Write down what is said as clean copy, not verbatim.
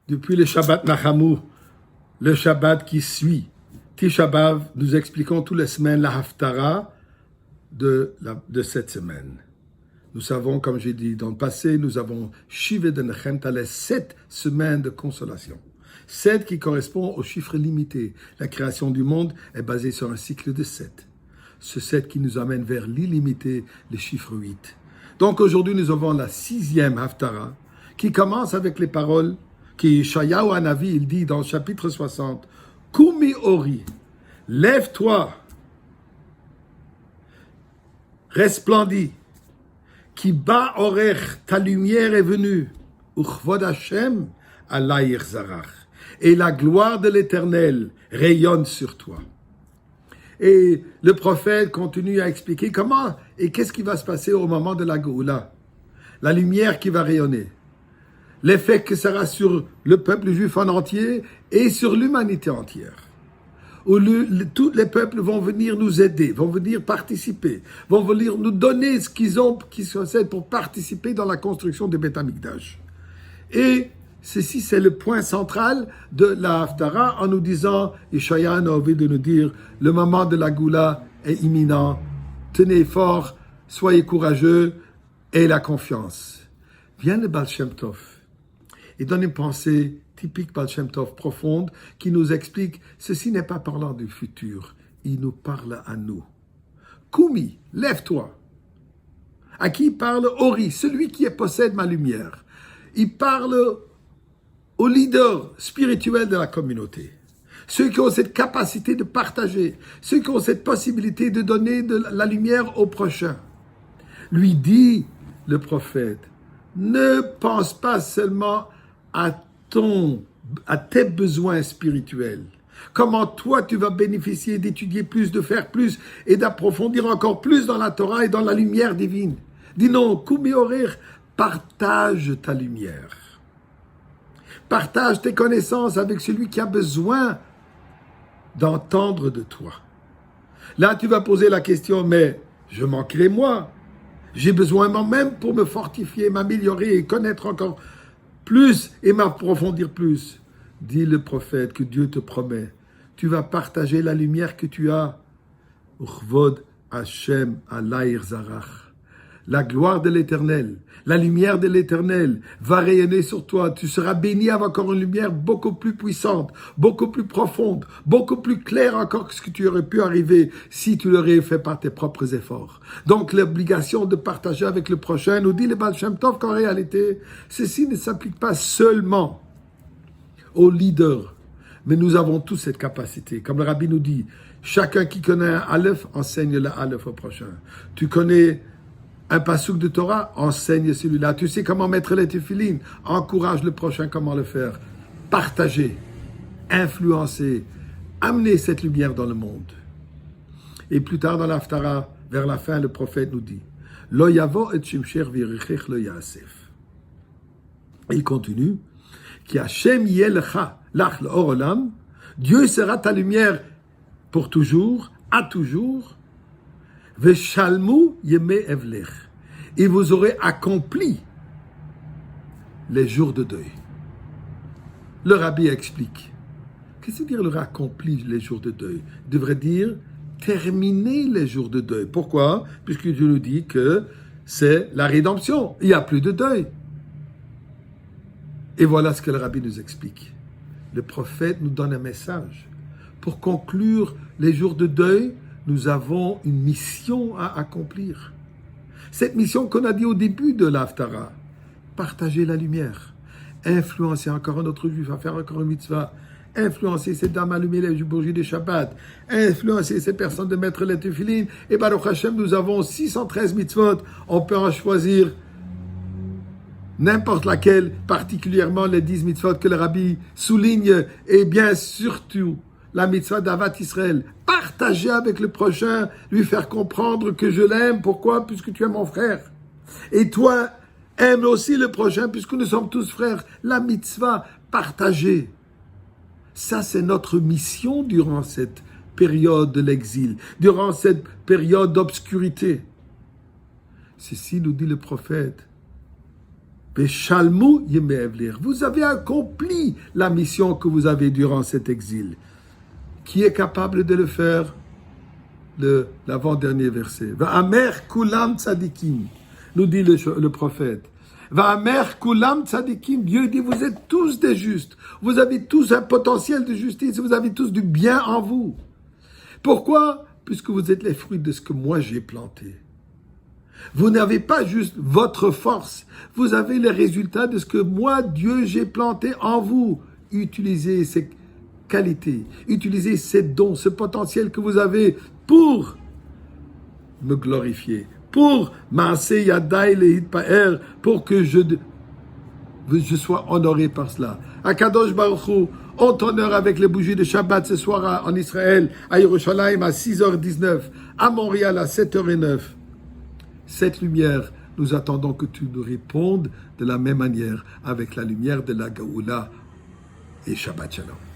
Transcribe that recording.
depuis le Shabbat Nachamu, le Shabbat qui suit, Tisha B'Av, nous expliquons toutes les semaines la Haftara de cette semaine. Nous savons, comme j'ai dit dans le passé, nous avons Shiva de Nechem, les 7 semaines de consolation. 7 qui correspond au chiffre limité. La création du monde est basée sur un cycle de 7. Ce 7 qui nous amène vers l'illimité, le chiffre 8. Donc aujourd'hui, nous avons la 6e Haftara, qui commence avec les paroles qui Yeshayahu Hanavi, il dit dans le chapitre 60, « Kumi Ori, lève-toi, resplendis, qui bat orech, ta lumière est venue, uchvod Hashem alayir zarach, et la gloire de l'Éternel rayonne sur toi. » Et le prophète continue à expliquer comment et qu'est-ce qui va se passer au moment de la Géoula. La lumière qui va rayonner. L'effet que ça aura sur le peuple juif en entier et sur l'humanité entière. Où tous les peuples vont venir nous aider, vont venir participer, vont venir nous donner ce qu'ils possèdent pour participer dans la construction de Beth Amikdash. Et ceci, c'est le point central de la Haftara en nous disant, Yeshayahu a envie de nous dire, le moment de la Goula est imminent, tenez fort, soyez courageux et la confiance. Vient le Baal Shem Tov et donne une pensée typique Baal Shem Tov profonde qui nous explique, ceci n'est pas parlant du futur, il nous parle à nous. Kumi, lève-toi. À qui il parle? Ori, celui qui possède ma lumière. Il parle aux leaders spirituels de la communauté, ceux qui ont cette capacité de partager, ceux qui ont cette possibilité de donner de la lumière au prochain. Lui dit le prophète, ne pense pas seulement à tes besoins spirituels. Comment toi tu vas bénéficier d'étudier plus, de faire plus et d'approfondir encore plus dans la Torah et dans la lumière divine. Dis non, Kumi Orer, partage ta lumière. Partage tes connaissances avec celui qui a besoin d'entendre de toi. Là, tu vas poser la question, mais je manquerai moi. J'ai besoin moi-même pour me fortifier, m'améliorer et connaître encore plus et m'approfondir plus. Dit le prophète que Dieu te promet. Tu vas partager la lumière que tu as. Uchvod Hashem alayir zarach. La gloire de l'Éternel, la lumière de l'Éternel va rayonner sur toi. Tu seras béni avec encore une lumière beaucoup plus puissante, beaucoup plus profonde, beaucoup plus claire encore que ce que tu aurais pu arriver si tu l'aurais fait par tes propres efforts. Donc l'obligation de partager avec le prochain, nous dit le Baal Shem Tov qu'en réalité, ceci ne s'applique pas seulement aux leaders, mais nous avons tous cette capacité. Comme le Rabbi nous dit, chacun qui connaît un Aleph, enseigne le Aleph au prochain. Tu connais un passouk de Torah, enseigne celui-là. Tu sais comment mettre les téphilines, encourage le prochain comment le faire. Partager, influencer, amener cette lumière dans le monde. Et plus tard dans l'Haftara, vers la fin, le prophète nous dit, Lo yavo et shimsher v'yirichech lo yasef. Et il continue, Ki Hashem yelecha lach l'or olam, Dieu sera ta lumière pour toujours, à toujours, Veshalmu yemei evlech. Et vous aurez accompli les jours de deuil. Le Rabbi explique. Qu'est-ce que veut dire le accompli les jours de deuil? Il devrait dire terminer les jours de deuil. Pourquoi? Puisque Dieu nous dit que c'est la rédemption. Il n'y a plus de deuil. Et voilà ce que le Rabbi nous explique. Le prophète nous donne un message. Pour conclure les jours de deuil, nous avons une mission à accomplir. Cette mission qu'on a dit au début de l'Haftara, partager la lumière, influencer encore un autre juif à faire encore une mitzvah, influencer ces dames à allumer les bougies de Shabbat, influencer ces personnes de mettre les téphilines. Et Baruch Hashem, nous avons 613 mitzvot. On peut en choisir n'importe laquelle, particulièrement les 10 mitzvot que le Rabbi souligne, et bien surtout la mitzvah d'Avat Israël. Partager avec le prochain, lui faire comprendre que je l'aime. Pourquoi? Puisque tu es mon frère. Et toi, aime aussi le prochain, puisque nous sommes tous frères. La mitzvah, partager. Ça, c'est notre mission durant cette période de l'exil, durant cette période d'obscurité. Ceci nous dit le prophète. Beshalmu yemei evlir. Vous avez accompli la mission que vous avez durant cet exil. Qui est capable de le faire? L'avant-dernier verset. Va'amer kulam tzadikim, nous dit le prophète. Va'amer kulam tzadikim, Dieu dit, vous êtes tous des justes. Vous avez tous un potentiel de justice. Vous avez tous du bien en vous. Pourquoi? Puisque vous êtes les fruits de ce que moi j'ai planté. Vous n'avez pas juste votre force. Vous avez les résultats de ce que moi, Dieu, j'ai planté en vous. Utilisez ces qualités. Utilisez ces dons, ce potentiel que vous avez pour me glorifier. Pour Maaseh Yadai Lehitpaer, pour que je sois honoré par cela. Akadosh Baruch Hu, on t'honore avec les bougies de Shabbat ce soir en Israël, à Yerushalayim à 6h19, à Montréal à 7h09. Cette lumière, nous attendons que tu nous répondes de la même manière avec la lumière de la Gaoula et Shabbat Shalom.